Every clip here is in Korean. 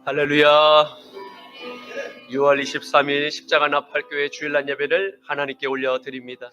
할렐루야. 6월 23일 십자가 나팔교회 주일날 예배를 하나님께 올려드립니다.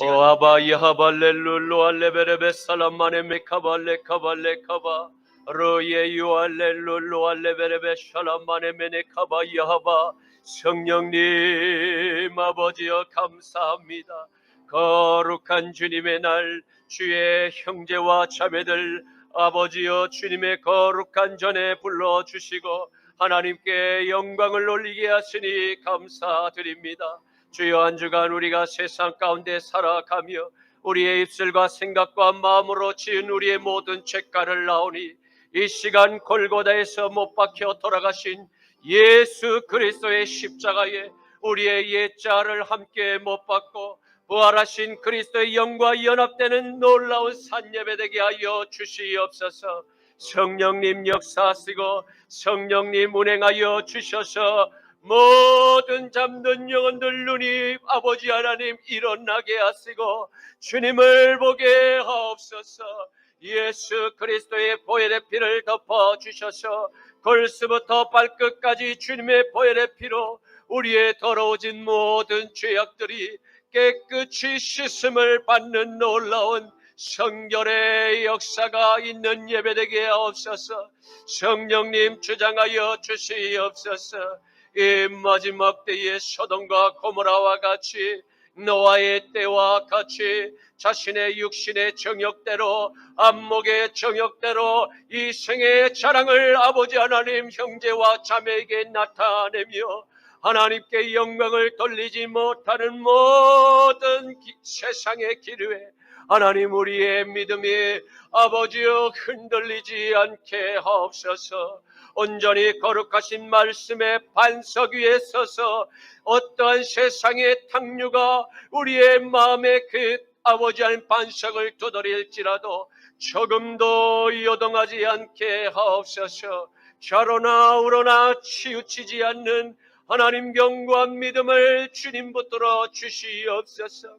오 아바 야하발렐룰로 알레베레베 살람마네 메카발레 카발레 카바 로예 유알렐룰로 알레베레베 샬람마네 메네 카바 야하바. 성령님 아버지여 감사합니다. 거룩한 주님의 날, 주의 형제와 자매들 아버지여 주님의 거룩한 전에 불러주시고 하나님께 영광을 올리게 하시니 감사드립니다. 주여, 한 주간 우리가 세상 가운데 살아가며 우리의 입술과 생각과 마음으로 지은 우리의 모든 죄가를 나오니 이 시간 골고다에서 못 박혀 돌아가신 예수 그리스도의 십자가에 우리의 옛자를 함께 못 박고 부활하신 그리스도의 영과 연합되는 놀라운 산예배 되게 하여 주시옵소서. 성령님 역사하시고 성령님 운행하여 주셔서 모든 잠든 영혼들 눈이 아버지 하나님 일어나게 하시고 주님을 보게 하옵소서. 예수 그리스도의 보혈의 피를 덮어 주셔서 골수부터 발끝까지 주님의 보혈의 피로 우리의 더러워진 모든 죄악들이 깨끗이 씻음을 받는 놀라운 성결의 역사가 있는 예배되게 하옵소서. 성령님 주장하여 주시옵소서. 이 마지막 때에 소돔과 고모라와 같이 노아의 때와 같이 자신의 육신의 정욕대로 안목의 정욕대로 이 생애의 자랑을 아버지 하나님 형제와 자매에게 나타내며 하나님께 영광을 돌리지 못하는 모든 세상의 기류에 하나님 우리의 믿음이 아버지여 흔들리지 않게 하옵소서. 온전히 거룩하신 말씀의 반석 위에 서서 어떠한 세상의 탕류가 우리의 마음에 그 아버지 하나님 반석을 두드릴지라도 조금도 요동하지 않게 하옵소서. 좌로나 우로나 치우치지 않는 하나님 경고한 믿음을 주님 붙들어 주시옵소서.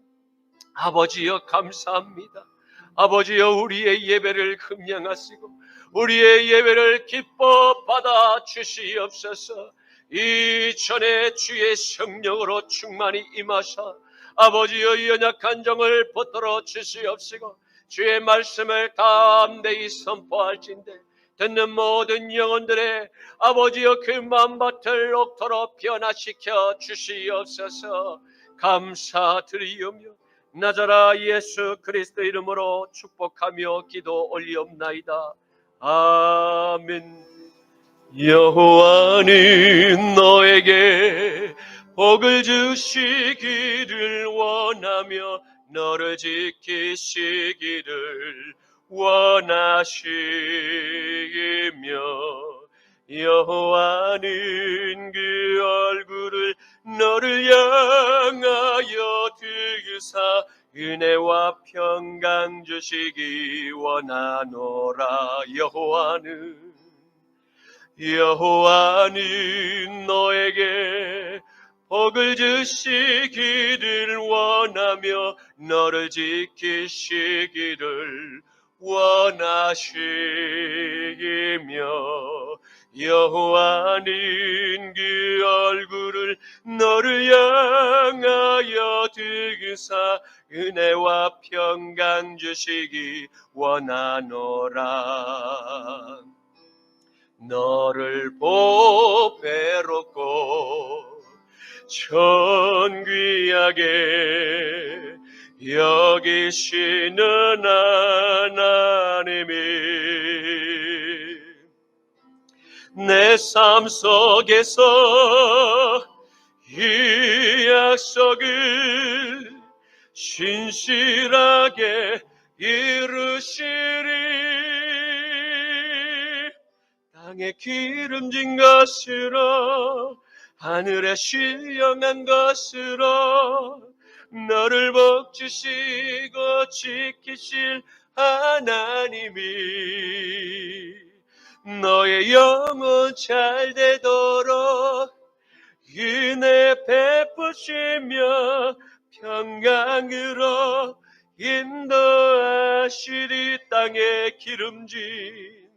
아버지여 감사합니다. 아버지여 우리의 예배를 흠양하시고 우리의 예배를 기뻐 받아 주시옵소서. 이전에 주의 성령으로 충만히 임하사 아버지여 연약한 종을 붙들어 주시옵시고 주의 말씀을 담대히 선포할진대 듣는 모든 영혼들의 아버지여 그 마음밭을 옥토로 변화시켜 주시옵소서. 감사드리오며 나자라 예수 그리스도 이름으로 축복하며 기도 올리옵나이다. 아멘. 여호와는 너에게 복을 주시기를 원하며 너를 지키시기를 원하시며 여호와는 그 얼굴을 너를 향하여 드사 은혜와 평강 주시기 원하노라. 여호와는 너에게 복을 주시기를 원하며 너를 지키시기를 원하시며 여호와는 그 얼굴을 너를 향하여 드사 은혜와 평강 주시기 원하노라. 너를 보배롭고 존귀하게 여기시는 하나님이 내 삶 속에서 이 약속을 신실하게 이루시리. 땅에 기름진 것으로 하늘에 신령한 것으로 너를 복주시고 지키실 하나님이 너의 영혼 잘 되도록 은혜 베푸시며 평강으로 인도하시리. 땅에 기름진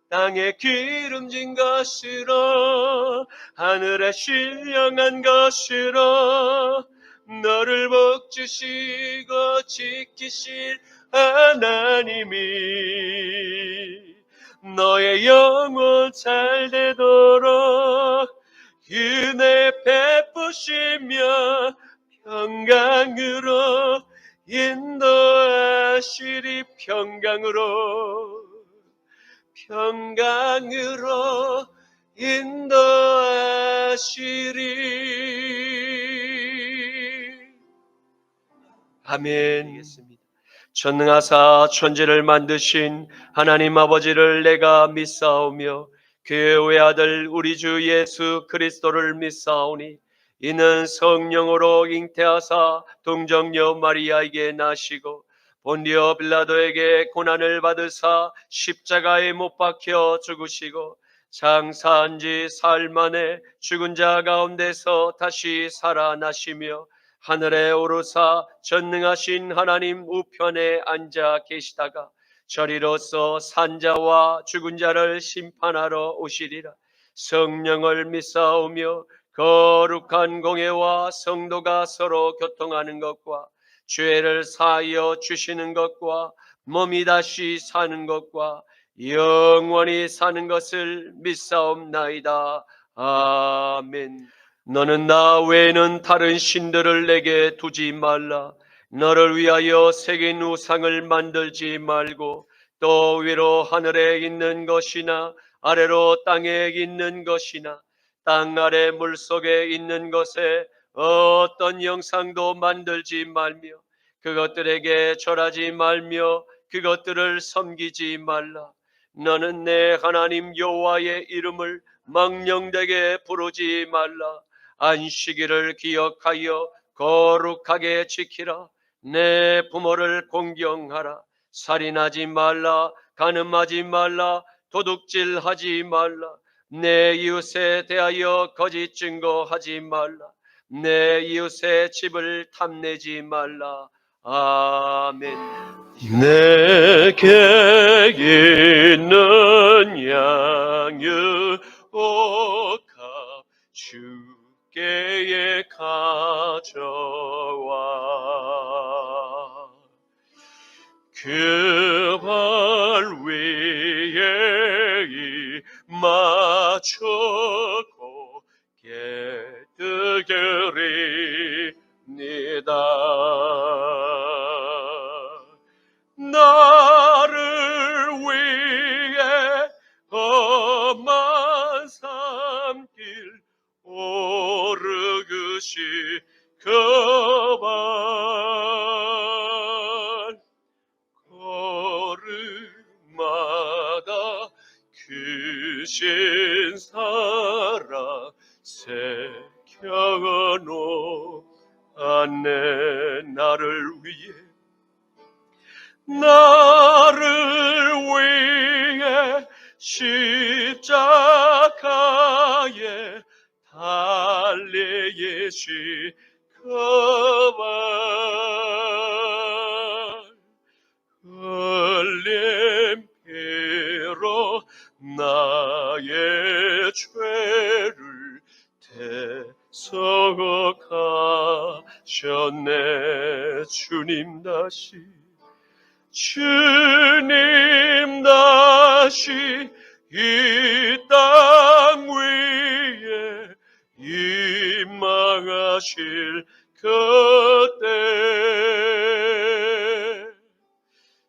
땅에 기름진 것으로 하늘에 신령한 것으로 너를 복주시고 지키실 하나님이 너의 영혼 잘 되도록 은혜 베푸시며 평강으로 인도하시리. 평강으로 인도하시리. 아멘. 전능하사 천지를 만드신 하나님 아버지를 내가 믿사오며 그의 외아들 우리 주 예수 그리스도를 믿사오니 이는 성령으로 잉태하사 동정녀 마리아에게 나시고 본디오 빌라도에게 고난을 받으사 십자가에 못 박혀 죽으시고 장사한 지 사흘 만에 죽은 자 가운데서 다시 살아나시며 하늘에 오르사 전능하신 하나님 우편에 앉아 계시다가 저리로서 산자와 죽은 자를 심판하러 오시리라. 성령을 믿사오며 거룩한 공예와 성도가 서로 교통하는 것과 죄를 사하여 주시는 것과 몸이 다시 사는 것과 영원히 사는 것을 믿사옵나이다. 아멘. 너는 나 외에는 다른 신들을 내게 두지 말라. 너를 위하여 새긴 우상을 만들지 말고 또 위로 하늘에 있는 것이나 아래로 땅에 있는 것이나 땅 아래 물속에 있는 것에 어떤 형상도 만들지 말며 그것들에게 절하지 말며 그것들을 섬기지 말라. 너는 내 하나님 여호와의 이름을 망령되게 부르지 말라. 안식일을 기억하여 거룩하게 지키라. 내 부모를 공경하라. 살인하지 말라. 간음하지 말라. 도둑질하지 말라. 내 이웃에 대하여 거짓 증거하지 말라. 내 이웃의 집을 탐내지 말라. 아멘. 내게 있는 양육 옥합 주께에 가져와 그 발 위에 맞추고 깨뜨리니다. 나를 위해 험한 산길 오르그시 그발 걸음마다 그 신사랑 새겨놓 안내 나를 위해 십자가에 달리시 그발 흘린 피로 나의 죄를 대속하셨네. 주님 다시 이 땅 위에 임망하실 그때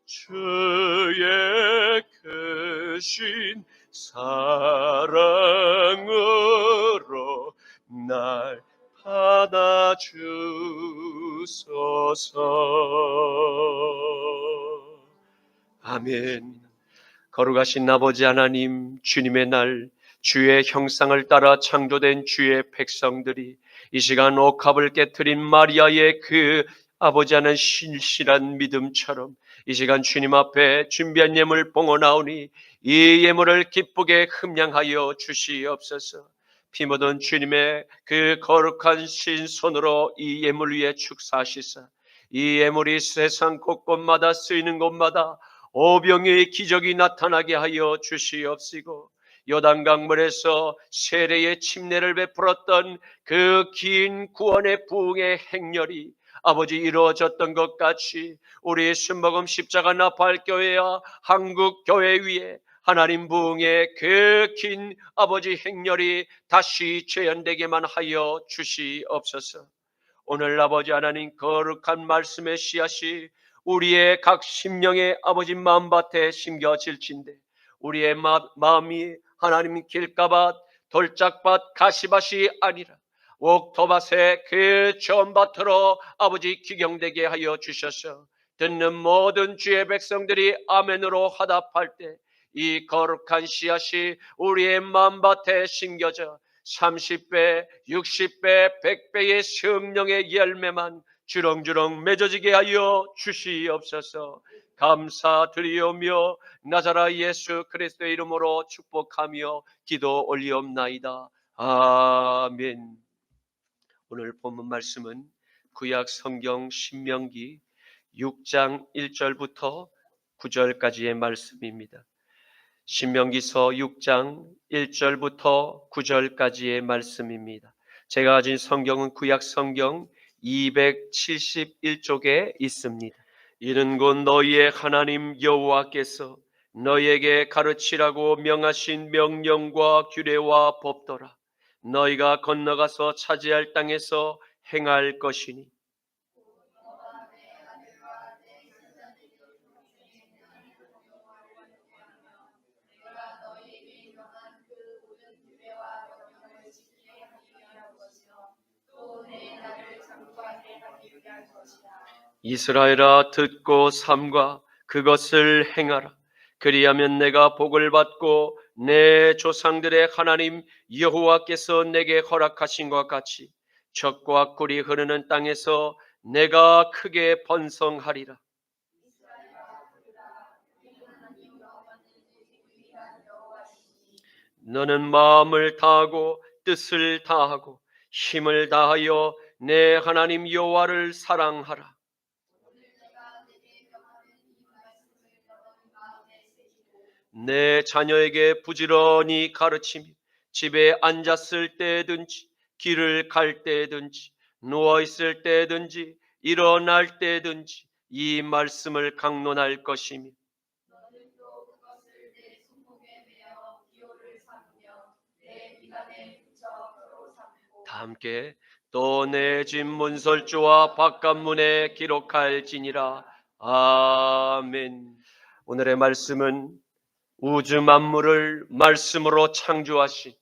주의 크신 사랑으로 날 받아주소서. 아멘. 거룩하신 아버지 하나님, 주님의 날, 주의 형상을 따라 창조된 주의 백성들이 이 시간 옥합을 깨트린 마리아의 그 아버지 하나님 신실한 믿음처럼 이 시간 주님 앞에 준비한 예물 봉헌하오니 이 예물을 기쁘게 흠양하여 주시옵소서. 피 묻은 주님의 그 거룩한 신손으로 이 예물 위에 축사하시사 이 예물이 세상 곳곳마다 쓰이는 곳마다 오병이의 기적이 나타나게 하여 주시옵시고, 요단강물에서 세례의 침례를 베풀었던 그 긴 구원의 부흥의 행렬이 아버지 이루어졌던 것 같이 우리 순복음 십자가 나팔교회와 한국교회 위에 하나님 부흥의 그 긴 아버지 행렬이 다시 재현되게만 하여 주시옵소서. 오늘 아버지 하나님 거룩한 말씀의 씨앗이 우리의 각 심령의 아버지 마음밭에 심겨질진데, 우리의 마음이 하나님 길가밭, 돌짝밭, 가시밭이 아니라 옥토밭의 그 전밭으로 아버지 기경되게 하여 주셔서 듣는 모든 주의 백성들이 아멘으로 화답할 때 이 거룩한 씨앗이 우리의 마음밭에 심겨져 30배, 60배, 100배의 성령의 열매만 주렁주렁 맺어지게 하여 주시옵소서. 감사드리오며 나자라 예수 그리스도의 이름으로 축복하며 기도 올리옵나이다. 아멘. 오늘 본문 말씀은 구약 성경 신명기 6장 1절부터 9절까지의 말씀입니다. 신명기서 6장 1절부터 9절까지의 말씀입니다. 제가 가진 성경은 구약 성경 271쪽에 있습니다. 이는 곧 너희의 하나님 여호와께서 너희에게 가르치라고 명하신 명령과 규례와 법도라. 너희가 건너가서 차지할 땅에서 행할 것이니 이스라엘아 듣고 삼가 그것을 행하라. 그리하면 내가 복을 받고 내 조상들의 하나님 여호와께서 내게 허락하신 것 같이 젖과 꿀이 흐르는 땅에서 내가 크게 번성하리라. 너는 마음을 다하고 뜻을 다하고 힘을 다하여 내 하나님 여호와를 사랑하라. 내 자녀에게 부지런히 가르치며 집에 앉았을 때든지 길을 갈 때든지 누워있을 때든지 일어날 때든지 이 말씀을 강론할 것이며 다 함께 또 내 집 문설주와 바깥문에 기록할지니라. 아멘. 오늘의 말씀은 우주 만물을 말씀으로 창조하신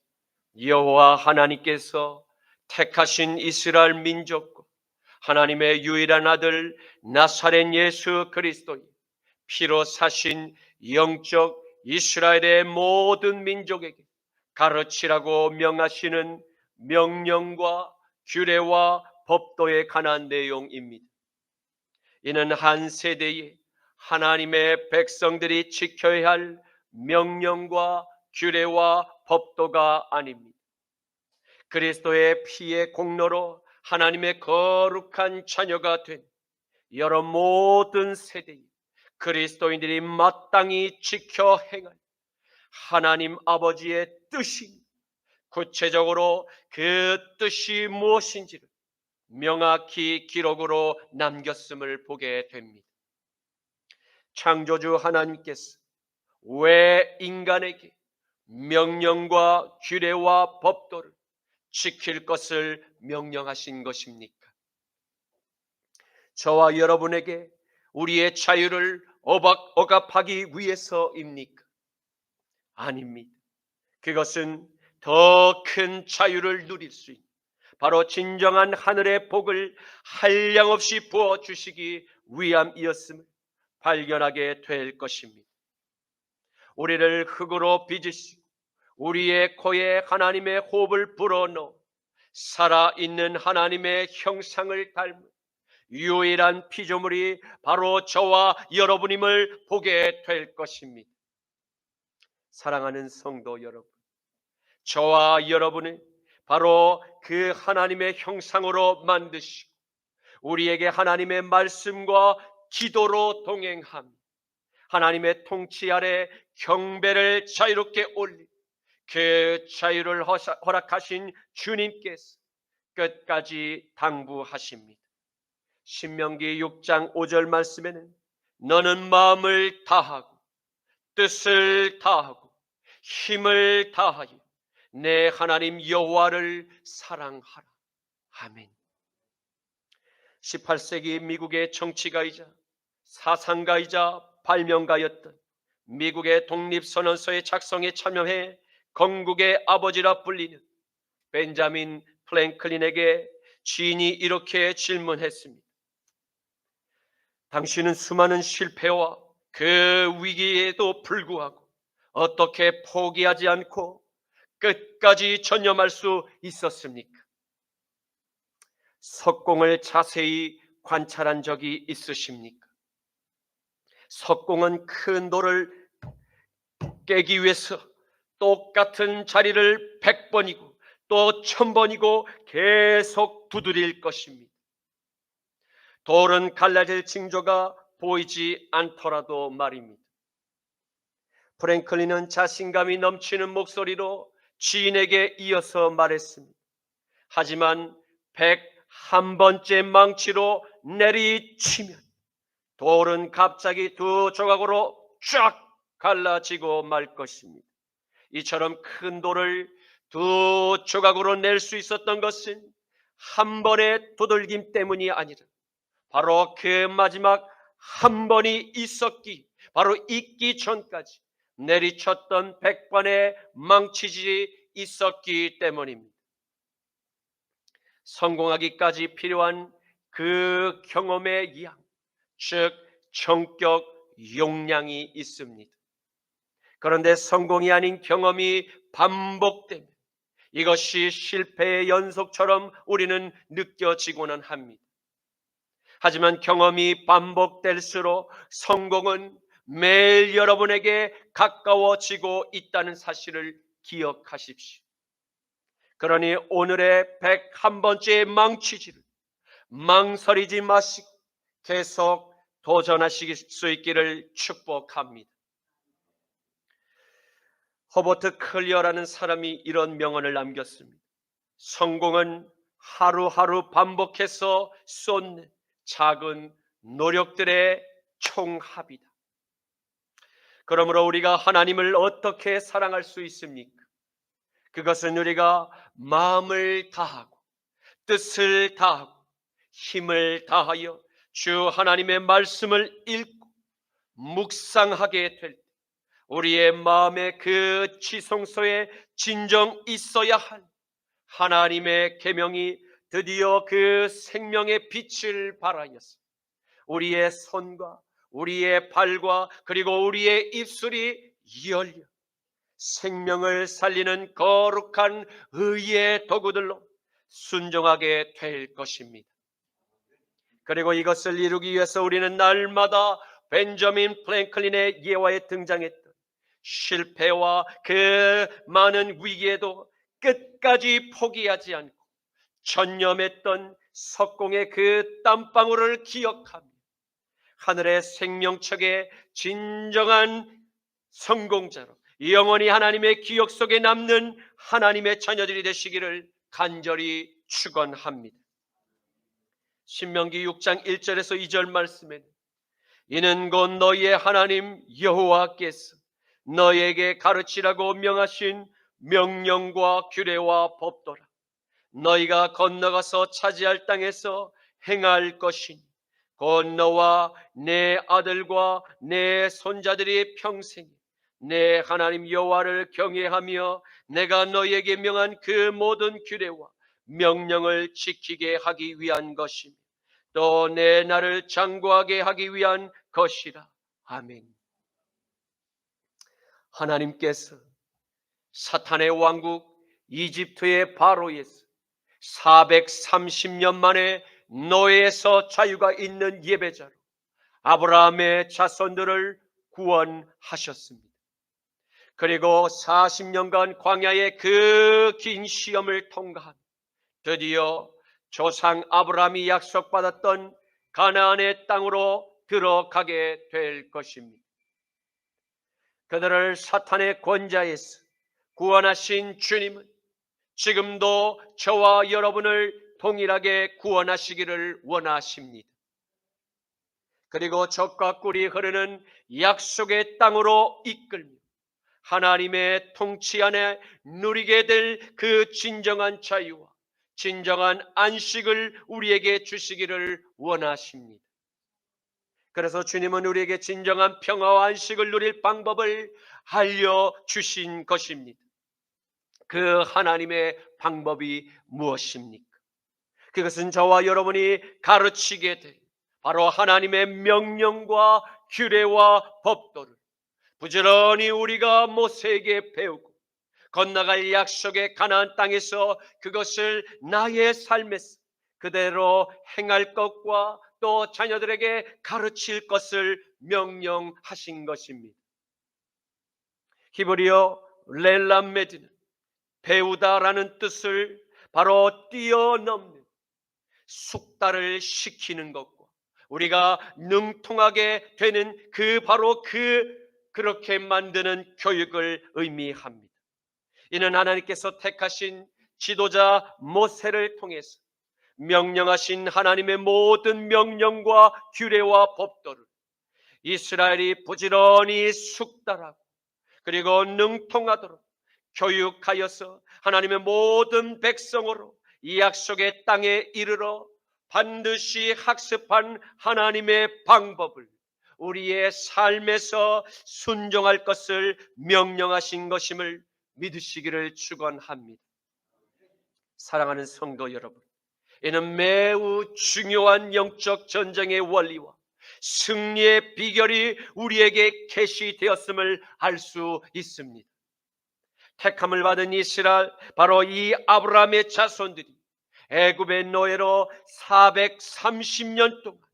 여호와 하나님께서 택하신 이스라엘 민족과 하나님의 유일한 아들 나사렛 예수 그리스도의 피로 사신 영적 이스라엘의 모든 민족에게 가르치라고 명하시는 명령과 규례와 법도에 관한 내용입니다. 이는 한 세대에 하나님의 백성들이 지켜야 할 명령과 규례와 법도가 아닙니다. 그리스도의 피의 공로로 하나님의 거룩한 자녀가 된 여러 모든 세대에 그리스도인들이 마땅히 지켜 행할 하나님 아버지의 뜻이 구체적으로 그 뜻이 무엇인지를 명확히 기록으로 남겼음을 보게 됩니다. 창조주 하나님께서 왜 인간에게 명령과 규례와 법도를 지킬 것을 명령하신 것입니까? 저와 여러분에게 우리의 자유를 억압하기 위해서입니까? 아닙니다. 그것은 더 큰 자유를 누릴 수 있는 바로 진정한 하늘의 복을 한량없이 부어주시기 위함이었음을 발견하게 될 것입니다. 우리를 흙으로 빚으시고 우리의 코에 하나님의 호흡을 불어넣어 살아있는 하나님의 형상을 닮은 유일한 피조물이 바로 저와 여러분임을 보게 될 것입니다. 사랑하는 성도 여러분, 저와 여러분은 바로 그 하나님의 형상으로 만드시고 우리에게 하나님의 말씀과 기도로 동행하며 하나님의 통치 아래 경배를 자유롭게 올리 그 자유를 허락하신 주님께서 끝까지 당부하십니다. 신명기 6장 5절 말씀에는 너는 마음을 다하고 뜻을 다하고 힘을 다하여 내 하나님 여호와를 사랑하라. 아멘. 18세기 미국의 정치가이자 사상가이자 발명가였던 미국의 독립선언서의 작성에 참여해 건국의 아버지라 불리는 벤자민 프랭클린에게 지인이 이렇게 질문했습니다. 당신은 수많은 실패와 그 위기에도 불구하고 어떻게 포기하지 않고 끝까지 전념할 수 있었습니까? 석공을 자세히 관찰한 적이 있으십니까? 석공은 큰 돌을 깨기 위해서 똑같은 자리를 100번이고 또 1000번이고 계속 두드릴 것입니다. 돌은 갈라질 징조가 보이지 않더라도 말입니다. 프랭클린은 자신감이 넘치는 목소리로 지인에게 이어서 말했습니다. 하지만 101번째 망치로 내리치면 돌은 갑자기 두 조각으로 쫙 갈라지고 말 것입니다. 이처럼 큰 돌을 두 조각으로 낼 수 있었던 것은 한 번의 두들김 때문이 아니라 바로 그 마지막 한 번이 바로 있기 전까지 내리쳤던 100번의 망치질이 있었기 때문입니다. 성공하기까지 필요한 그 경험의 양, 즉 성격 용량이 있습니다. 그런데 성공이 아닌 경험이 반복되면 이것이 실패의 연속처럼 우리는 느껴지고는 합니다. 하지만 경험이 반복될수록 성공은 매일 여러분에게 가까워지고 있다는 사실을 기억하십시오. 그러니 오늘의 101번째 망치질을 망설이지 마시고 계속 도전하실 수 있기를 축복합니다. 허버트 클리어라는 사람이 이런 명언을 남겼습니다. 성공은 하루하루 반복해서 쏟는 작은 노력들의 총합이다. 그러므로 우리가 하나님을 어떻게 사랑할 수 있습니까? 그것은 우리가 마음을 다하고 뜻을 다하고 힘을 다하여 주 하나님의 말씀을 읽고 묵상하게 될 때 우리의 마음에 그 지성소에 진정 있어야 할 하나님의 계명이 드디어 그 생명의 빛을 발하여서 우리의 손과 우리의 발과 그리고 우리의 입술이 열려 생명을 살리는 거룩한 의의 도구들로 순종하게 될 것입니다. 그리고 이것을 이루기 위해서 우리는 날마다 벤저민 프랭클린의 예화에 등장했던 실패와 그 많은 위기에도 끝까지 포기하지 않고 전념했던 석공의 그 땀방울을 기억하며 하늘의 생명책의 진정한 성공자로 영원히 하나님의 기억 속에 남는 하나님의 자녀들이 되시기를 간절히 축원합니다. 신명기 6장 1절에서 2절 말씀에는 이는 곧 너희의 하나님 여호와께서 너희에게 가르치라고 명하신 명령과 규례와 법도라. 너희가 건너가서 차지할 땅에서 행할 것이니 곧 너와 내 아들과 내 손자들이 평생 내 하나님 여호와를 경외하며 내가 너희에게 명한 그 모든 규례와 명령을 지키게 하기 위한 것이며 또 내 나를 장구하게 하기 위한 것이라. 아멘. 하나님께서 사탄의 왕국 이집트의 바로에서 430년 만에 노예에서 자유가 있는 예배자로 아브라함의 자손들을 구원하셨습니다. 그리고 40년간 광야의 그 긴 시험을 통과한 드디어 조상 아브라함이 약속받았던 가나안의 땅으로 들어가게 될 것입니다. 그들을 사탄의 권좌에서 구원하신 주님은 지금도 저와 여러분을 동일하게 구원하시기를 원하십니다. 그리고 적과 꿀이 흐르는 약속의 땅으로 이끌며 하나님의 통치 안에 누리게 될 그 진정한 자유와 진정한 안식을 우리에게 주시기를 원하십니다. 그래서 주님은 우리에게 진정한 평화와 안식을 누릴 방법을 알려주신 것입니다. 그 하나님의 방법이 무엇입니까? 그것은 저와 여러분이 가르치게 될 바로 하나님의 명령과 규례와 법도를 부지런히 우리가 모세에게 배우고 건너갈 약속의 가나안 땅에서 그것을 나의 삶에서 그대로 행할 것과 또 자녀들에게 가르칠 것을 명령하신 것입니다. 히브리어 렐람메드는 배우다라는 뜻을 바로 뛰어넘는 숙달을 시키는 것과 우리가 능통하게 되는 그렇게 만드는 교육을 의미합니다. 이는 하나님께서 택하신 지도자 모세를 통해서 명령하신 하나님의 모든 명령과 규례와 법도를 이스라엘이 부지런히 숙달하고 그리고 능통하도록 교육하여서 하나님의 모든 백성으로 이 약속의 땅에 이르러 반드시 학습한 하나님의 방법을 우리의 삶에서 순종할 것을 명령하신 것임을 믿으시기를 축원합니다. 사랑하는 성도 여러분, 이는 매우 중요한 영적 전쟁의 원리와 승리의 비결이 우리에게 계시되었음을 알 수 있습니다. 택함을 받은 이스라엘, 바로 이 아브라함의 자손들이 애굽의 노예로 430년 동안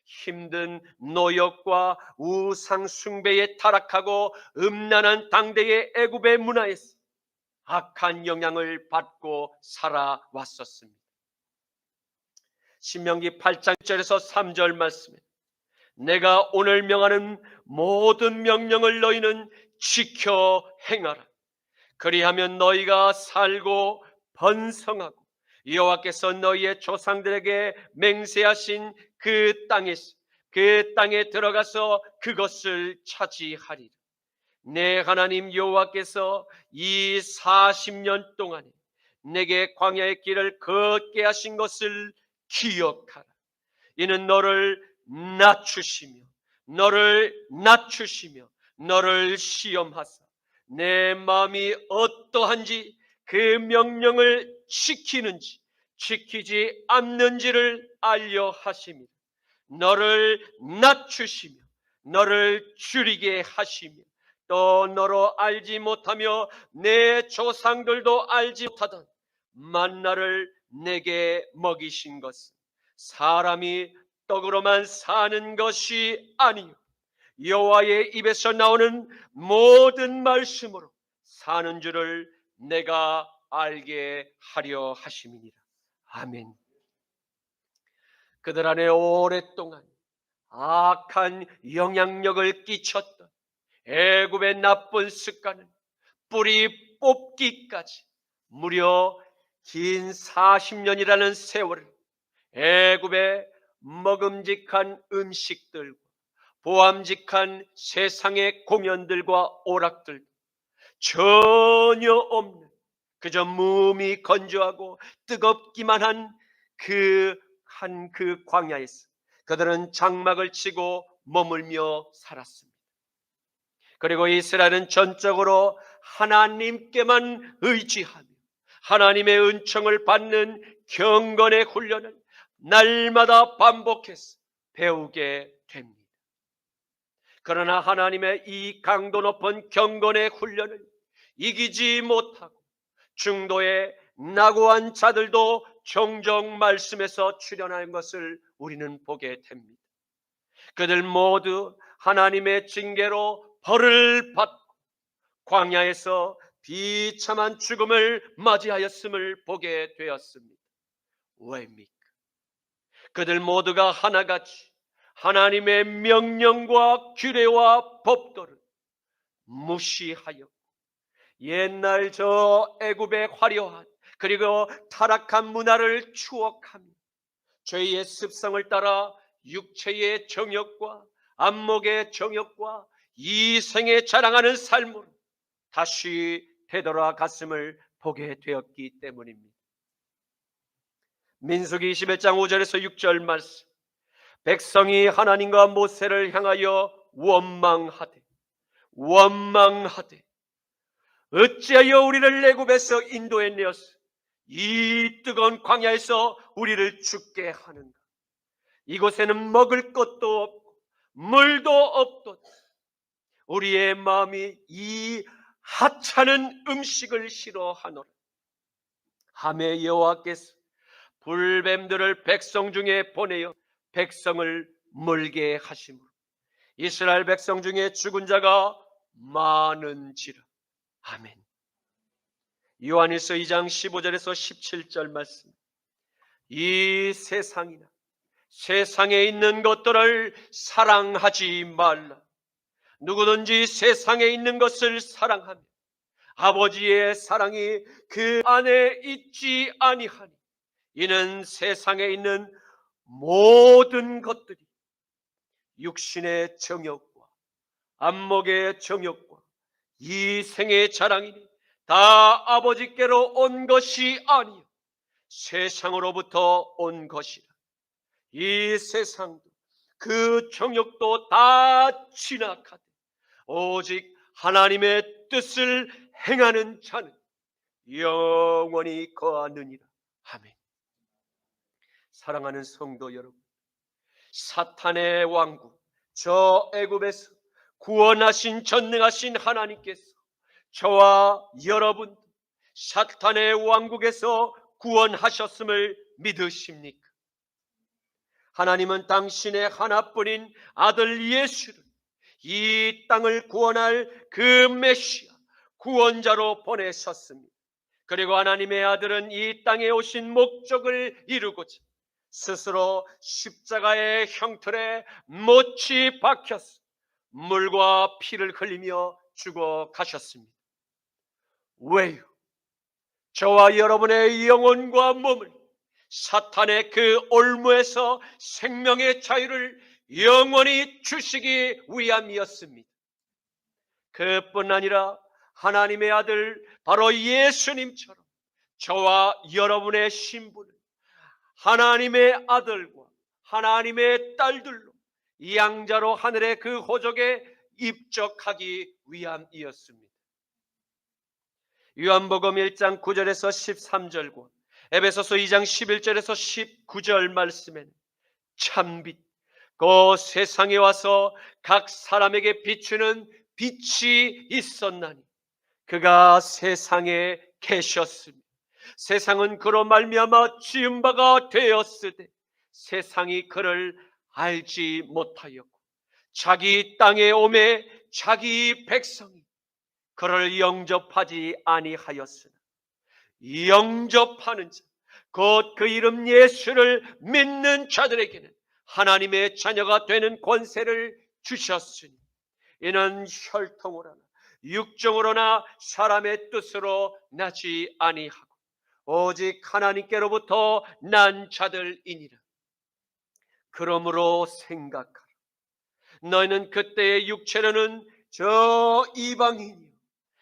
힘든 노역과 우상 숭배에 타락하고 음란한 당대의 애굽의 문화에서 악한 영향을 받고 살아왔었습니다. 신명기 8장 1절에서 3절 말씀에 내가 오늘 명하는 모든 명령을 너희는 지켜 행하라. 그리하면 너희가 살고 번성하고 여호와께서 너희의 조상들에게 맹세하신 그 땅에 들어가서 그것을 차지하리라. 내 하나님 여호와께서 이 40년 동안에 내게 광야의 길을 걷게 하신 것을 기억하라. 이는 너를 낮추시며 너를 시험하사 내 마음이 어떠한지 그 명령을 지키는지 지키지 않는지를 알려 하심이라. 너를 낮추시며 너를 줄이게 하시며 또 너로 알지 못하며 내 조상들도 알지 못하던 만나를 내게 먹이신 것은 사람이 떡으로만 사는 것이 아니요 여호와의 입에서 나오는 모든 말씀으로 사는 줄을 내가 알게 하려 하심이니라. 아멘. 그들 안에 오랫동안 악한 영향력을 끼쳤던 애굽의 나쁜 습관은 뿌리 뽑기까지 무려 긴 40년이라는 세월을 애굽의 먹음직한 음식들과 보암직한 세상의 공연들과 오락들 전혀 없는 그저 몸이 건조하고 뜨겁기만 한 그 광야에서 그들은 장막을 치고 머물며 살았습니다. 그리고 이스라엘은 전적으로 하나님께만 의지하며 하나님의 은총을 받는 경건의 훈련을 날마다 반복해서 배우게 됩니다. 그러나 하나님의 이 강도 높은 경건의 훈련을 이기지 못하고 중도에 낙오한 자들도 종종 말씀에서 출현하는 것을 우리는 보게 됩니다. 그들 모두 하나님의 징계로 벌을 받고 광야에서 비참한 죽음을 맞이하였음을 보게 되었습니다. 왜입니까? 그들 모두가 하나같이 하나님의 명령과 규례와 법도를 무시하였고 옛날 저 애굽의 화려한 그리고 타락한 문화를 추억하며 죄의 습성을 따라 육체의 정욕과 안목의 정욕과 이생에 자랑하는 삶으로 다시 되돌아갔음을 보게 되었기 때문입니다. 민수기 21장 5절에서 6절 말씀, 백성이 하나님과 모세를 향하여 원망하되 어찌하여 우리를 애굽에서 인도해 내어서 이 뜨거운 광야에서 우리를 죽게 하는가? 이곳에는 먹을 것도 없고 물도 없도다. 우리의 마음이 이 하찮은 음식을 싫어하노라. 하매 여호와께서 불뱀들을 백성 중에 보내어 백성을 물게 하심으로 이스라엘 백성 중에 죽은 자가 많은지라. 아멘. 요한일서 2장 15절에서 17절 말씀, 이 세상이나 세상에 있는 것들을 사랑하지 말라. 누구든지 세상에 있는 것을 사랑하며 아버지의 사랑이 그 안에 있지 아니하니 이는 세상에 있는 모든 것들이 육신의 정욕과 안목의 정욕과 이생의 자랑이니 다 아버지께로 온 것이 아니요 세상으로부터 온 것이라. 이 세상도 그 정욕도 다 지나가되 오직 하나님의 뜻을 행하는 자는 영원히 거하느니라. 아멘. 사랑하는 성도 여러분, 사탄의 왕국 저 애굽에서 구원하신 전능하신 하나님께서 저와 여러분 사탄의 왕국에서 구원하셨음을 믿으십니까? 하나님은 당신의 하나뿐인 아들 예수를 이 땅을 구원할 그 메시아 구원자로 보내셨습니다. 그리고 하나님의 아들은 이 땅에 오신 목적을 이루고자 스스로 십자가의 형틀에 못이 박혀서 물과 피를 흘리며 죽어가셨습니다. 왜요? 저와 여러분의 영혼과 몸을 사탄의 그 올무에서 생명의 자유를 영원히 주시기 위함이었습니다. 그뿐 아니라 하나님의 아들 바로 예수님처럼 저와 여러분의 신분을 하나님의 아들과 하나님의 딸들로 양자로 하늘의 그 호적에 입적하기 위함이었습니다. 요한복음 1장 9절에서 13절과 에베소서 2장 11절에서 19절 말씀에는 참빛 그 세상에 와서 각 사람에게 비추는 빛이 있었나니 그가 세상에 계셨으며 세상은 그로 말미암아 지은 바가 되었으되 세상이 그를 알지 못하였고 자기 땅에 오매 자기 백성이 그를 영접하지 아니하였으나 영접하는 자 곧 그 이름 예수를 믿는 자들에게는 하나님의 자녀가 되는 권세를 주셨으니 이는 혈통으로나 육정으로나 사람의 뜻으로 나지 아니하고 오직 하나님께로부터 난 자들이니라. 그러므로 생각하라. 너희는 그때의 육체로는 저 이방인이요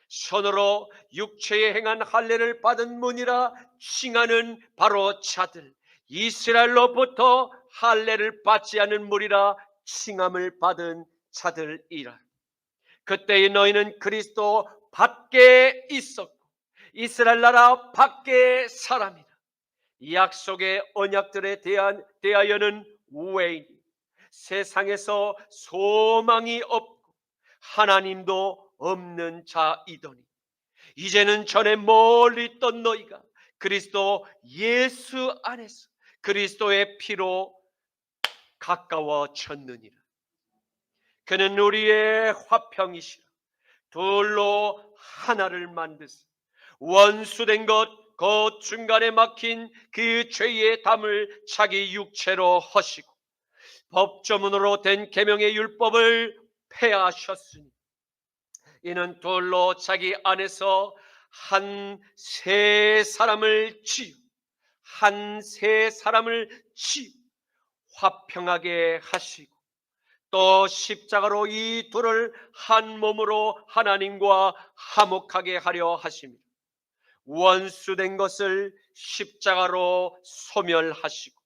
손으로 육체에 행한 할례를 받은 문이라 칭하는 바로 자들 이스라엘로부터 할례를 받지 않은 무리라 칭함을 받은 자들이라. 그때의 너희는 그리스도 밖에 있었고 이스라엘 나라 밖의 사람이라. 약속의 언약들에 대하여는 우애이니 세상에서 소망이 없고 하나님도 없는 자이더니 이제는 전에 멀리 있던 너희가 그리스도 예수 안에서 그리스도의 피로 가까워졌느니라. 그는 우리의 화평이시라. 둘로 하나를 만드사 원수된 것 그 중간에 막힌 그 죄의 담을 자기 육체로 허시고 법조문으로 된 계명의 율법을 폐하셨으니 이는 돌로 자기 안에서 한 세 사람을 지어 화평하게 하시고, 또 십자가로 이 둘을 한 몸으로 하나님과 화목하게 하려 하십니다. 원수된 것을 십자가로 소멸하시고,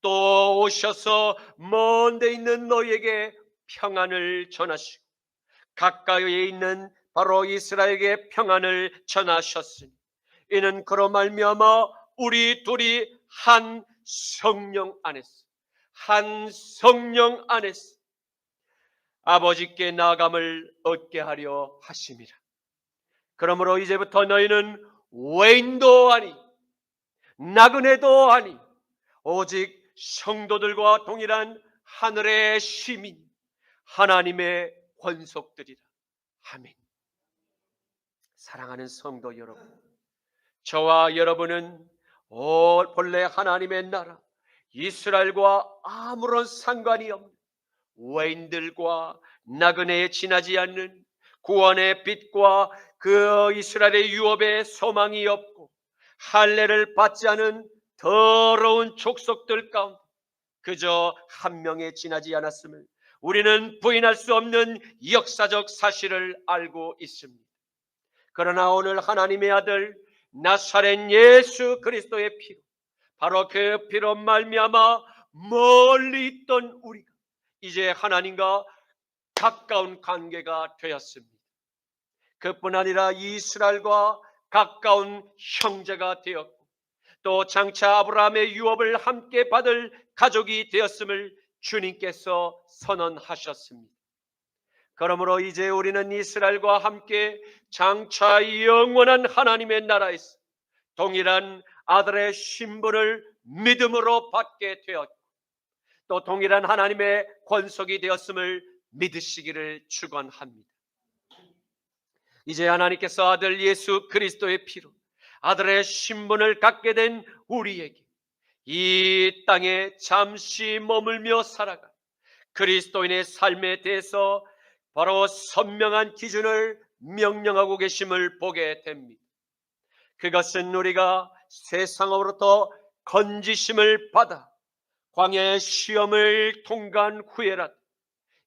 또 오셔서 먼 데 있는 너희에게 평안을 전하시고, 가까이에 있는 바로 이스라엘에게 평안을 전하셨으니, 이는 그로 말미암아 우리 둘이 한 성령 안에서 아버지께 나아감을 얻게 하려 하심이라. 그러므로 이제부터 너희는 외인도 아니 나그네도 아니 오직 성도들과 동일한 하늘의 시민, 하나님의 권속들이라. 아멘. 사랑하는 성도 여러분, 저와 여러분은 본래 하나님의 나라 이스라엘과 아무런 상관이 없는 외인들과 나그네에 지나지 않는 구원의 빛과 그 이스라엘의 유업에 소망이 없고 할례를 받지 않은 더러운 족속들 가운데 그저 한 명에 지나지 않았음을 우리는 부인할 수 없는 역사적 사실을 알고 있습니다. 그러나 오늘 하나님의 아들 나사렛 예수 그리스도의 피로, 바로 그 피로 말미암아 멀리 있던 우리가 이제 하나님과 가까운 관계가 되었습니다. 그뿐 아니라 이스라엘과 가까운 형제가 되었고, 또 장차 아브라함의 유업을 함께 받을 가족이 되었음을 주님께서 선언하셨습니다. 그러므로 이제 우리는 이스라엘과 함께 장차 영원한 하나님의 나라에서 동일한 아들의 신분을 믿음으로 받게 되었고, 또 동일한 하나님의 권속이 되었음을 믿으시기를 축원합니다. 이제 하나님께서 아들 예수 그리스도의 피로 아들의 신분을 갖게 된 우리에게 이 땅에 잠시 머물며 살아가 그리스도인의 삶에 대해서 바로 선명한 기준을 명령하고 계심을 보게 됩니다. 그것은 우리가 세상으로부터 건지심을 받아 광야의 시험을 통과한 후에라도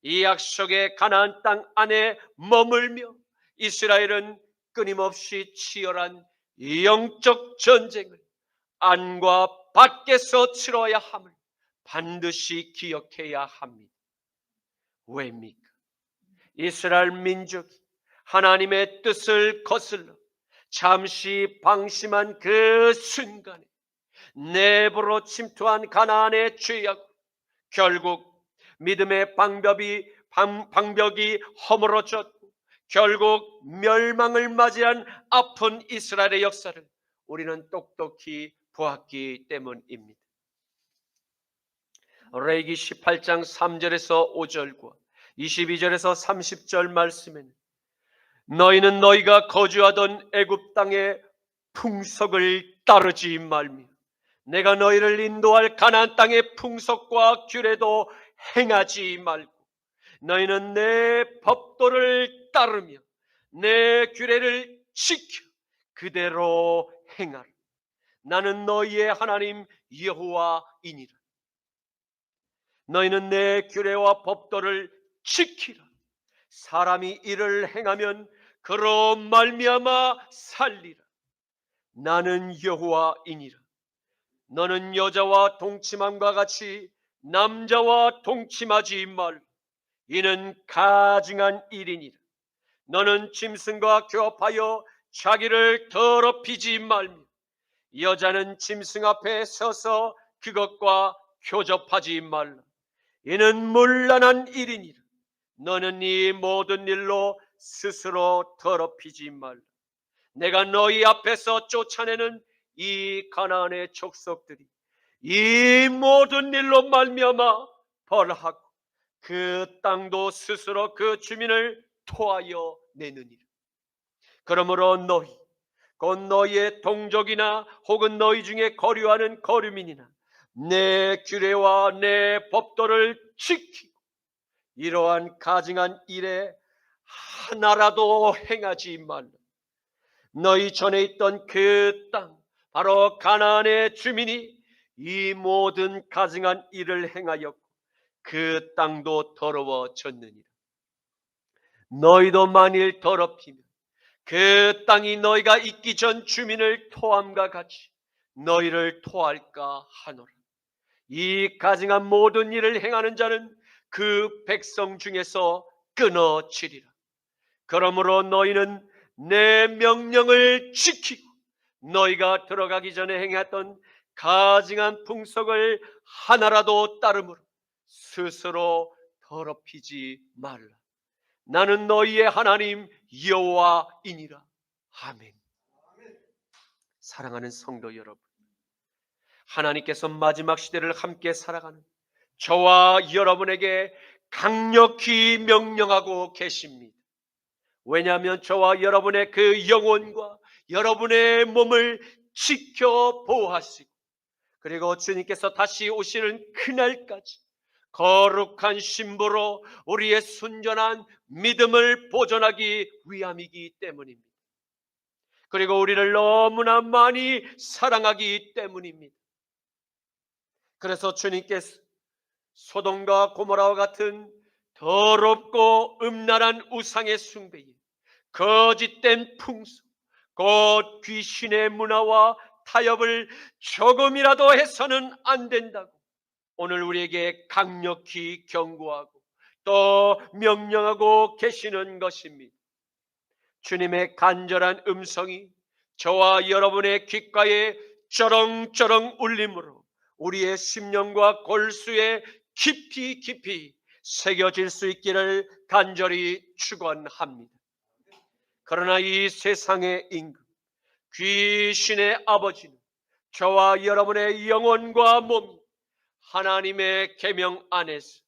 이 약속의 가나안 땅 안에 머물며 이스라엘은 끊임없이 치열한 영적 전쟁을 안과 밖에서 치러야 함을 반드시 기억해야 합니다. 왜입니까? 이스라엘 민족이 하나님의 뜻을 거슬러 잠시 방심한 그 순간에 내부로 침투한 가나안의 죄악, 결국 믿음의 방벽이 허물어졌고 결국 멸망을 맞이한 아픈 이스라엘의 역사를 우리는 똑똑히 보았기 때문입니다. 레위기 18장 3절에서 5절과 22절에서 30절 말씀에는 너희는 너희가 거주하던 애굽 땅의 풍속을 따르지 말며 내가 너희를 인도할 가나안 땅의 풍속과 규례도 행하지 말고 너희는 내 법도를 따르며 내 규례를 지켜 그대로 행하라. 나는 너희의 하나님 여호와이니라. 너희는 내 규례와 법도를 지키라. 사람이 이를 행하면 그로 말미암아 살리라. 나는 여호와이니라. 너는 여자와 동침함과 같이 남자와 동침하지 말라. 이는 가증한 일이니라. 너는 짐승과 교합하여 자기를 더럽히지 말며 여자는 짐승 앞에 서서 그것과 교접하지 말라. 이는 문란한 일이니라. 너는 이 모든 일로 스스로 더럽히지 말라. 내가 너희 앞에서 쫓아내는 이 가나안의 족속들이 이 모든 일로 말미암아 벌하고 그 땅도 스스로 그 주민을 토하여 내느니라. 그러므로 너희 곧 너희의 동족이나 혹은 너희 중에 거류하는 거류민이나 내 규례와 내 법도를 지키고 이러한 가증한 일에 하나라도 행하지 말라. 너희 전에 있던 그 땅, 바로 가나안의 주민이 이 모든 가증한 일을 행하였고 그 땅도 더러워졌느니라. 너희도 만일 더럽히면 그 땅이 너희가 있기 전 주민을 토함과 같이 너희를 토할까 하노라. 이 가증한 모든 일을 행하는 자는 그 백성 중에서 끊어지리라. 그러므로 너희는 내 명령을 지키고 너희가 들어가기 전에 행했던 가증한 풍속을 하나라도 따름으로 스스로 더럽히지 말라. 나는 너희의 하나님 여호와이니라. 아멘. 사랑하는 성도 여러분, 하나님께서 마지막 시대를 함께 살아가는 저와 여러분에게 강력히 명령하고 계십니다. 왜냐하면 저와 여러분의 그 영혼과 여러분의 몸을 지켜 보호하시고, 그리고 주님께서 다시 오시는 그날까지 거룩한 신부로 우리의 순전한 믿음을 보존하기 위함이기 때문입니다. 그리고 우리를 너무나 많이 사랑하기 때문입니다. 그래서 주님께서 소돔과 고모라와 같은 더럽고 음란한 우상의 숭배에 거짓된 풍속, 곧 귀신의 문화와 타협을 조금이라도 해서는 안 된다고 오늘 우리에게 강력히 경고하고 또 명령하고 계시는 것입니다. 주님의 간절한 음성이 저와 여러분의 귓가에 쩌렁쩌렁 울림으로 우리의 심령과 골수에 깊이 새겨질 수 있기를 간절히 축원합니다. 그러나 이 세상의 임금, 귀신의 아버지는 저와 여러분의 영혼과 몸이 하나님의 계명 안에서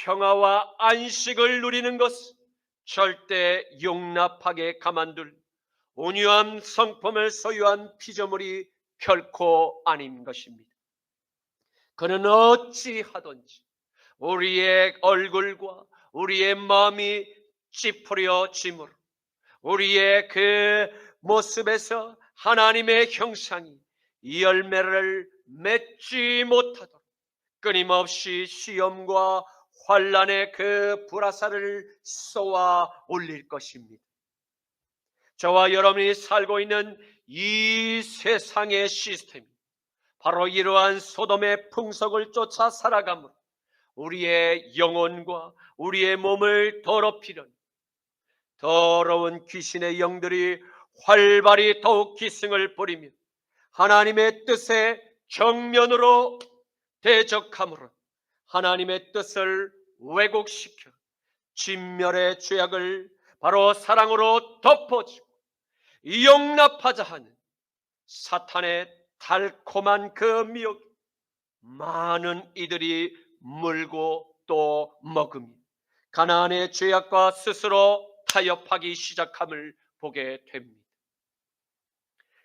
평화와 안식을 누리는 것을 절대 용납하게 가만둘 온유한 성품을 소유한 피조물이 결코 아닌 것입니다. 그는 어찌하든지 우리의 얼굴과 우리의 마음이 찌푸려짐으로 우리의 그 모습에서 하나님의 형상이 이 열매를 맺지 못하도록 끊임없이 시험과 환난의 그 불화살을 쏘아 올릴 것입니다. 저와 여러분이 살고 있는 이 세상의 시스템이 바로 이러한 소돔의 풍속을 쫓아 살아감으로 우리의 영혼과 우리의 몸을 더럽히려는 더러운 귀신의 영들이 활발히 더욱 기승을 부리며 하나님의 뜻에 정면으로 대적함으로 하나님의 뜻을 왜곡시켜 진멸의 죄악을 바로 사랑으로 덮어주고 용납하자 하는 사탄의 달콤한 그 미혹, 많은 이들이 물고 또 먹으며 가나안의 죄악과 스스로 타협하기 시작함을 보게 됩니다.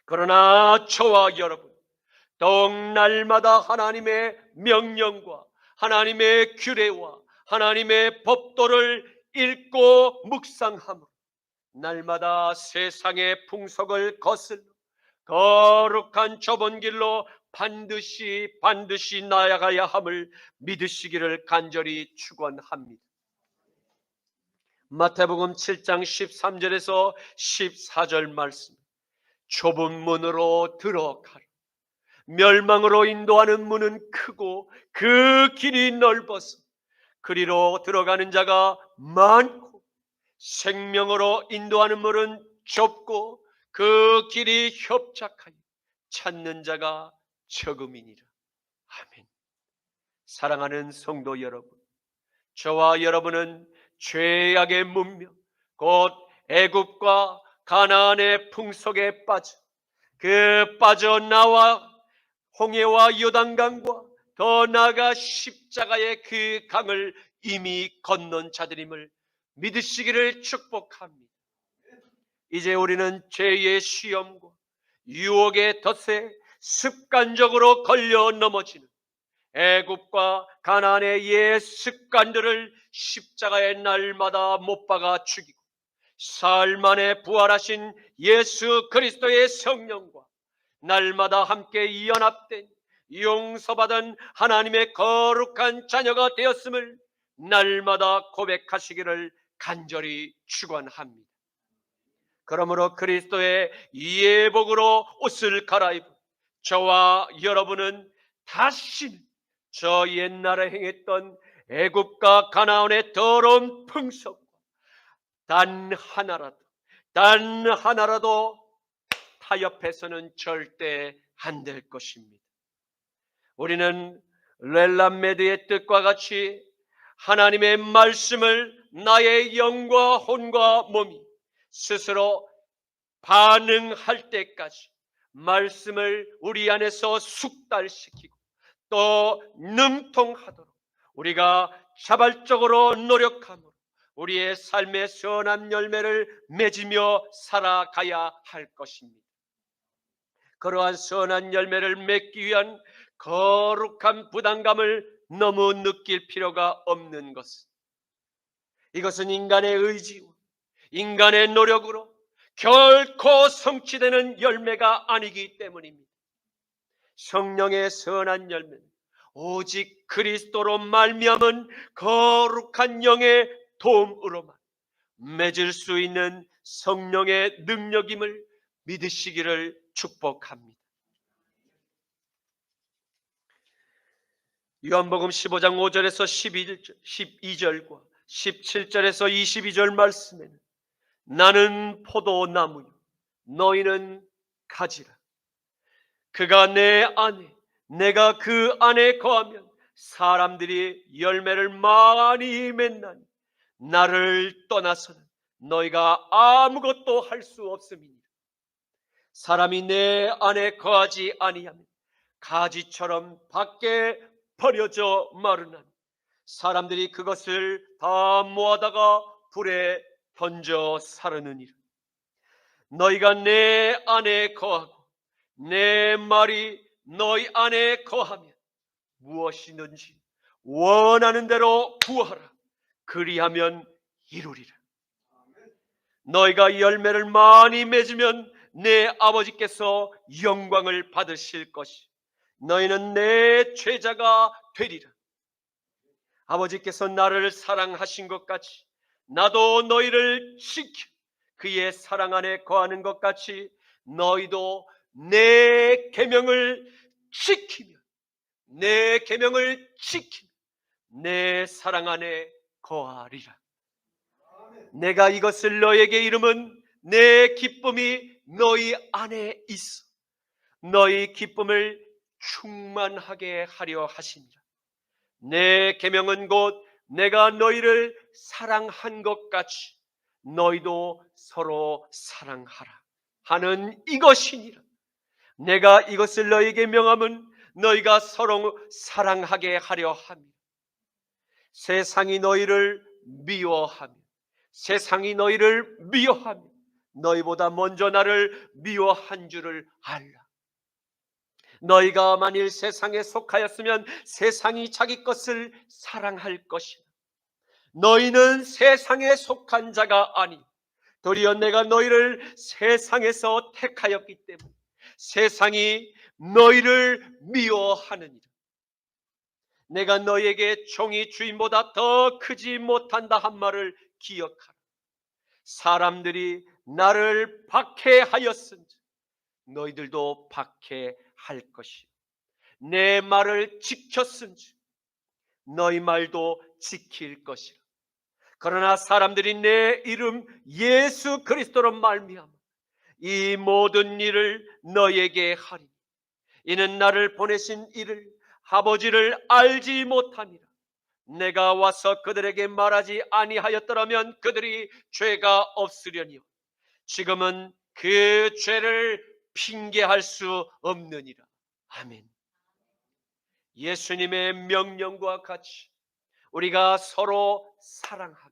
그러나 저와 여러분, 더욱 날마다 하나님의 명령과 하나님의 규례와 하나님의 법도를 읽고 묵상함으로 날마다 세상의 풍속을 거슬러 거룩한 좁은 길로 반드시 나아가야 함을 믿으시기를 간절히 축원합니다. 마태복음 7장 13절에서 14절 말씀, 좁은 문으로 들어가라. 멸망으로 인도하는 문은 크고 그 길이 넓어서 그리로 들어가는 자가 많고 생명으로 인도하는 문은 좁고 그 길이 협착하여 찾는 자가 적음이니라. 아멘. 사랑하는 성도 여러분, 저와 여러분은 죄악의 문명, 곧 애굽과 가나안의 풍속에 빠져나와 홍해와 요단강과 더 나아가 십자가의 그 강을 이미 건넌 자들임을 믿으시기를 축복합니다. 이제 우리는 죄의 시험과 유혹의 덫에 습관적으로 걸려 넘어지는 애굽과 가나안의 옛 습관들을 십자가에 날마다 못 박아 죽이고 사흘 만에 부활하신 예수 그리스도의 성령과 날마다 함께 연합된 용서받은 하나님의 거룩한 자녀가 되었음을 날마다 고백하시기를 간절히 축원합니다. 그러므로 그리스도의 예복으로 옷을 갈아입은 저와 여러분은 다시는 저 옛날에 행했던 애굽과 가나안의 더러운 풍속 단 하나라도 타협해서는 절대 안 될 것입니다. 우리는 렐람메드의 뜻과 같이 하나님의 말씀을 나의 영과 혼과 몸이 스스로 반응할 때까지 말씀을 우리 안에서 숙달시키고 또 능통하도록 우리가 자발적으로 노력함으로 우리의 삶의 선한 열매를 맺으며 살아가야 할 것입니다. 그러한 선한 열매를 맺기 위한 거룩한 부담감을 너무 느낄 필요가 없는 것은, 이것은 인간의 의지와 인간의 노력으로 결코 성취되는 열매가 아니기 때문입니다. 성령의 선한 열매는 오직 그리스도로 말미암은 거룩한 영의 도움으로만 맺을 수 있는 성령의 능력임을 믿으시기를 축복합니다. 요한복음 15장 5절에서 12절과 17절에서 22절 말씀에는 나는 포도나무요 너희는 가지라. 그가 내 안에 내가 그 안에 거하면 사람들이 열매를 많이 맺나니 나를 떠나서는 너희가 아무것도 할 수 없음이니라. 사람이 내 안에 거하지 아니하면 가지처럼 밖에 버려져 마르나니 사람들이 그것을 다 모아다가 불에 던져 사르느니라. 너희가 내 안에 거하고 내 말이 너희 안에 거하면 무엇이든지 원하는 대로 구하라. 그리하면 이루리라. 너희가 열매를 많이 맺으면 내 아버지께서 영광을 받으실 것이 너희는 내 제자가 되리라. 아버지께서 나를 사랑하신 것 같이 나도 너희를 지켜 그의 사랑 안에 거하는 것 같이 너희도 내 계명을 지키며 내 사랑 안에 거하리라. 내가 이것을 너에게 이름은 내 기쁨이 너희 안에 있어 너희 기쁨을 충만하게 하려 하시니라. 내 계명은 곧 내가 너희를 사랑한 것 같이 너희도 서로 사랑하라 하는 이것이니라. 내가 이것을 너희에게 명함은 너희가 서로 사랑하게 하려 함이라. 세상이 너희를 미워하며 너희보다 먼저 나를 미워한 줄을 알라. 너희가 만일 세상에 속하였으면 세상이 자기 것을 사랑할 것이다. 너희는 세상에 속한 자가 아니 도리어 내가 너희를 세상에서 택하였기 때문에 세상이 너희를 미워하느니라. 내가 너희에게 종이 주인보다 더 크지 못한다 한 말을 기억하라. 사람들이 나를 박해하였은즉 너희들도 박해할 것이요 내 말을 지켰은즉 너희 말도 지킬 것이라. 그러나 사람들이 내 이름 예수 그리스도로 말미암아 이 모든 일을 너희에게 하리니 이는 나를 보내신 이를 아버지를 알지 못함이라. 내가 와서 그들에게 말하지 아니하였더라면 그들이 죄가 없으려니요 지금은 그 죄를 핑계할 수 없느니라. 아멘. 예수님의 명령과 같이 우리가 서로 사랑하며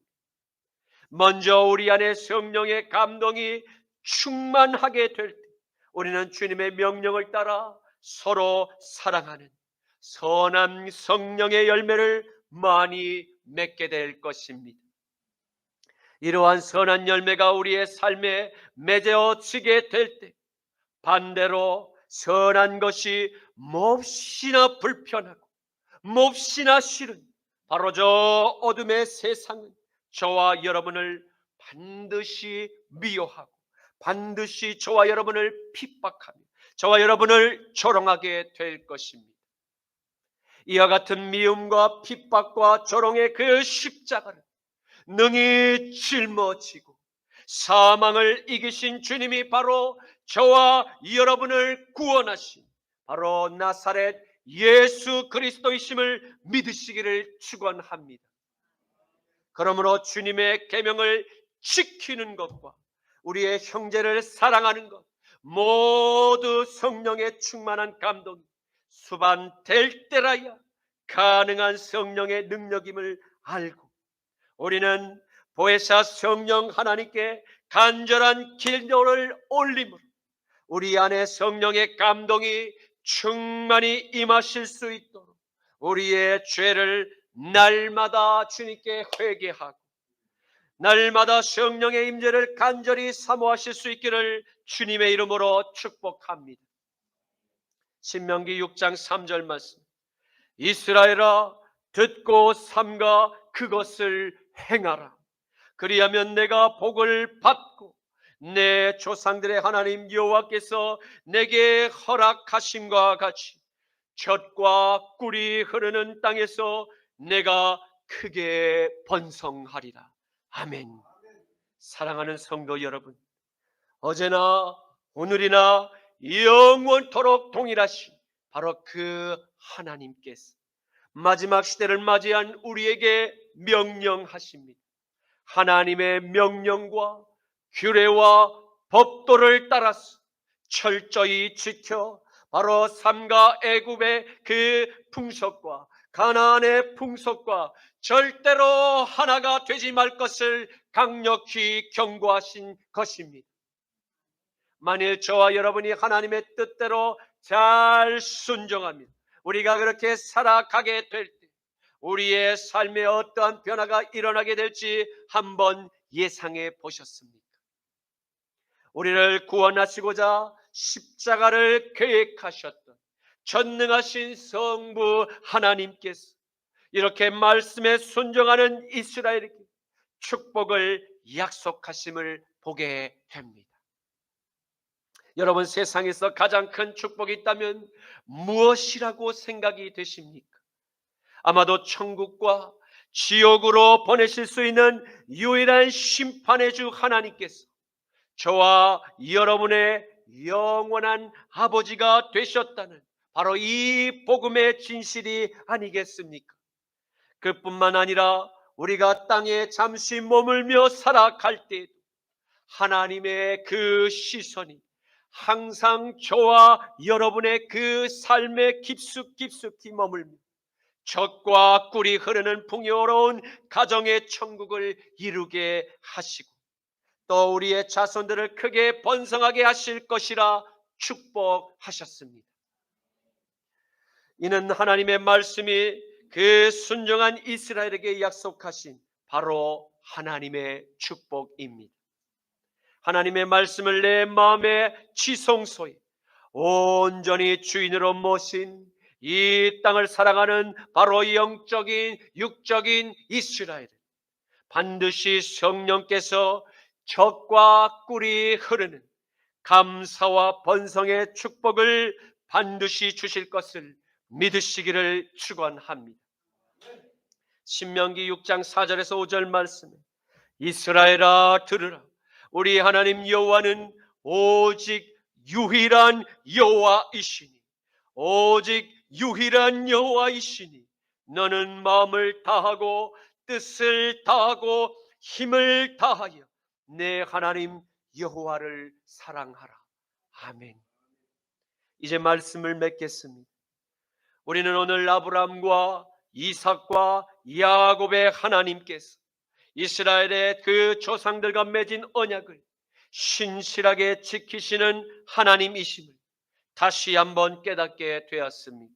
먼저 우리 안에 성령의 감동이 충만하게 될 때 우리는 주님의 명령을 따라 서로 사랑하는 선한 성령의 열매를 많이 맺게 될 것입니다. 이러한 선한 열매가 우리의 삶에 맺어지게 될 때 반대로 선한 것이 몹시나 불편하고 몹시나 싫은 바로 저 어둠의 세상은 저와 여러분을 반드시 미워하고 반드시 저와 여러분을 핍박하며 저와 여러분을 조롱하게 될 것입니다. 이와 같은 미움과 핍박과 조롱의 그 십자가를 능히 짊어지고 사망을 이기신 주님이 바로 저와 여러분을 구원하신 바로 나사렛 예수 그리스도이심을 믿으시기를 축원합니다. 그러므로 주님의 계명을 지키는 것과 우리의 형제를 사랑하는 것 모두 성령의 충만한 감동이 수반될 때라야 가능한 성령의 능력임을 알고 우리는 보혜사 성령 하나님께 간절한 기도를 올림으로 우리 안에 성령의 감동이 충만히 임하실 수 있도록 우리의 죄를 날마다 주님께 회개하고 날마다 성령의 임재를 간절히 사모하실 수 있기를 주님의 이름으로 축복합니다. 신명기 6장 3절 말씀, 이스라엘아 듣고 삼가 그것을 행하라. 그리하면 내가 복을 받고 내 조상들의 하나님 여호와께서 내게 허락하심과 같이 젖과 꿀이 흐르는 땅에서 내가 크게 번성하리라. 아멘. 사랑하는 성도 여러분, 어제나 오늘이나 영원토록 동일하신 바로 그 하나님께서 마지막 시대를 맞이한 우리에게 명령하십니다. 하나님의 명령과 규례와 법도를 따라서 철저히 지켜 바로 삼가 애굽의 그 풍속과 가나안의 풍속과 절대로 하나가 되지 말 것을 강력히 경고하신 것입니다. 만일 저와 여러분이 하나님의 뜻대로 잘 순종하면 우리가 그렇게 살아가게 될 때 우리의 삶에 어떠한 변화가 일어나게 될지 한번 예상해 보셨습니까? 우리를 구원하시고자 십자가를 계획하셨던 전능하신 성부 하나님께서 이렇게 말씀에 순종하는 이스라엘에게 축복을 약속하심을 보게 됩니다. 여러분, 세상에서 가장 큰 축복이 있다면 무엇이라고 생각이 되십니까? 아마도 천국과 지옥으로 보내실 수 있는 유일한 심판의 주 하나님께서 저와 여러분의 영원한 아버지가 되셨다는 바로 이 복음의 진실이 아니겠습니까? 그뿐만 아니라 우리가 땅에 잠시 머물며 살아갈 때 하나님의 그 시선이 항상 저와 여러분의 그 삶에 깊숙이 머물며 젖과 꿀이 흐르는 풍요로운 가정의 천국을 이루게 하시고 또 우리의 자손들을 크게 번성하게 하실 것이라 축복하셨습니다. 이는 하나님의 말씀이 그 순종한 이스라엘에게 약속하신 바로 하나님의 축복입니다. 하나님의 말씀을 내 마음의 지성소에 온전히 주인으로 모신 이 땅을 사랑하는 바로 영적인 육적인 이스라엘은 반드시 성령께서 젖과 꿀이 흐르는 감사와 번성의 축복을 반드시 주실 것을 믿으시기를 축원합니다. 신명기 6장 4절에서 5절 말씀에 이스라엘아 들으라. 우리 하나님 여호와는 오직 유일한 여호와이시니 오직 유일한 여호와이시니 너는 마음을 다하고 뜻을 다하고 힘을 다하여 내 하나님 여호와를 사랑하라. 아멘. 이제 말씀을 맺겠습니다. 우리는 오늘 아브라함과 이삭과 야곱의 하나님께서 이스라엘의 그 조상들과 맺은 언약을 신실하게 지키시는 하나님이심을 다시 한번 깨닫게 되었습니다.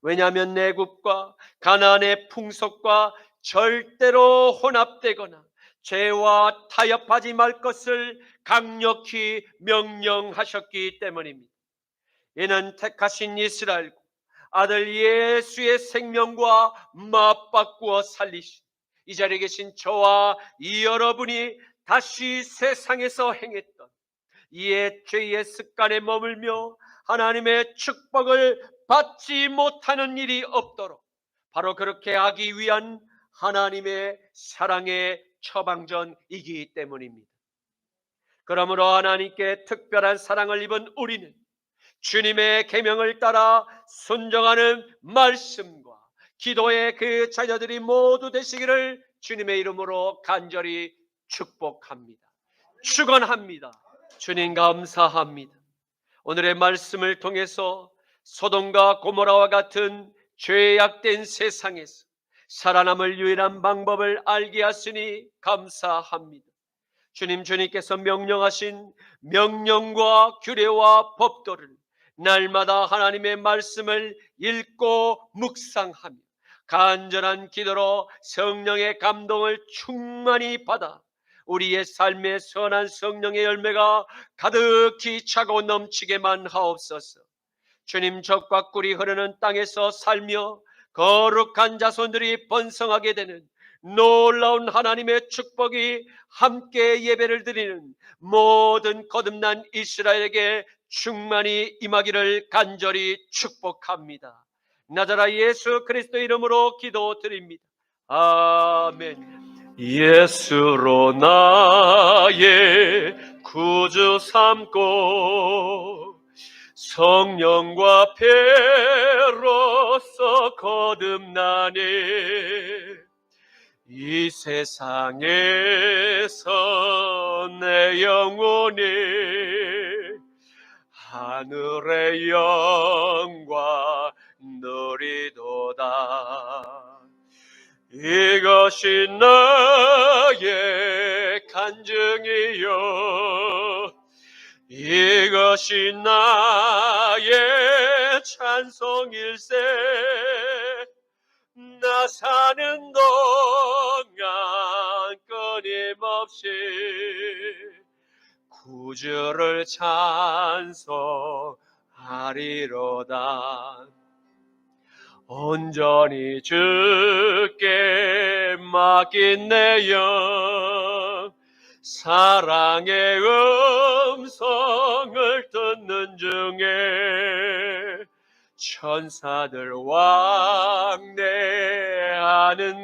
왜냐하면 애굽과 가나안의 풍속과 절대로 혼합되거나 죄와 타협하지 말 것을 강력히 명령하셨기 때문입니다. 이는 택하신 이스라엘과 아들 예수의 생명과 맞바꾸어 살리신 이 자리에 계신 저와 이 여러분이 다시 세상에서 행했던 이에 죄의 습관에 머물며 하나님의 축복을 받지 못하는 일이 없도록 바로 그렇게 하기 위한 하나님의 사랑의 처방전이기 때문입니다. 그러므로 하나님께 특별한 사랑을 입은 우리는 주님의 계명을 따라 순종하는 말씀과 기도의 그 자녀들이 모두 되시기를 주님의 이름으로 간절히 축복합니다. 축원합니다. 주님 감사합니다. 오늘의 말씀을 통해서 소돔과 고모라와 같은 죄악된 세상에서 살아남을 유일한 방법을 알게 하시니 감사합니다. 주님께서 명령하신 명령과 규례와 법도를 날마다 하나님의 말씀을 읽고 묵상하며 간절한 기도로 성령의 감동을 충만히 받아 우리의 삶에 선한 성령의 열매가 가득히 차고 넘치게만 하옵소서. 주님 젖과 꿀이 흐르는 땅에서 살며 거룩한 자손들이 번성하게 되는 놀라운 하나님의 축복이 함께 예배를 드리는 모든 거듭난 이스라엘에게 충만히 임하기를 간절히 축복합니다. 나자라 예수 그리스도 이름으로 기도드립니다. 아멘. 예수로 나의 구주 삼고 성령과 배로서 거듭나니 이 세상에서 내 영혼이 하늘의 영광 누리도다. 이것이 나의 간증이요 이것이 나의 찬송일세. 나 사는 동안 끊임없이 구주를 찬송하리로다. 온전히 주께 맡긴 내 영 사랑의 음성을 듣는 중에 천사들 왕래하는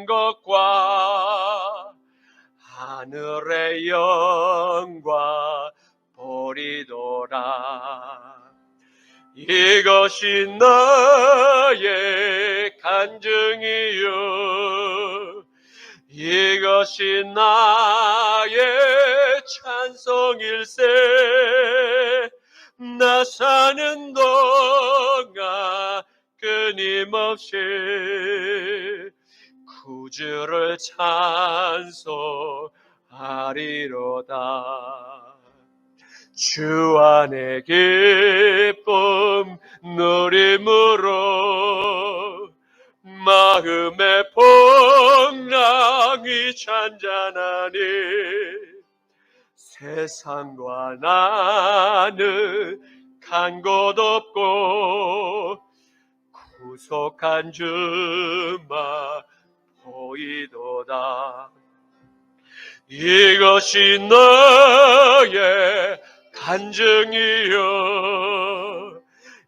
것과 하늘의 영광 보리도다. 이것이 나의 간증이요 이것이 나의 찬송일세. 나 사는 동안 끊임없이 구주를 찬송하리로다. 주 안에 기쁨 누림으로 마음의 풍랑이 잔잔하니 세상과 나는 간 곳 없고 구속한 주만 보이도다. 이것이 너의 간증이요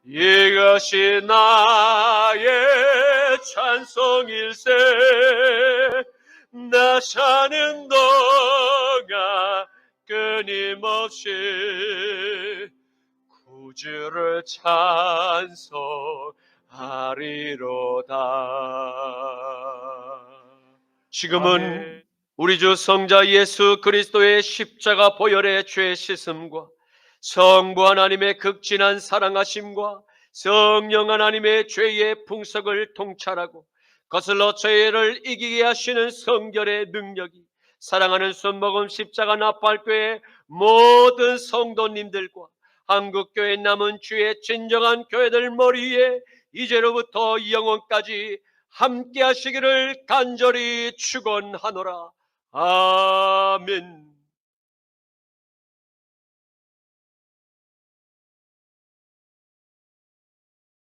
이것이 나의 찬송일세. 나 사는 동안 끊임없이 구주를 찬송하리로다. 지금은 우리 주 성자 예수 그리스도의 십자가 보혈의 죄 씻음과 성부 하나님의 극진한 사랑하심과 성령 하나님의 죄의 풍속을 통찰하고 거슬러 죄를 이기게 하시는 성결의 능력이 사랑하는 손목음 십자가 나팔교회 모든 성도님들과 한국교회 남은 주의 진정한 교회들 머리 위에 이제로부터 영원까지 함께 하시기를 간절히 축원하노라. 아멘.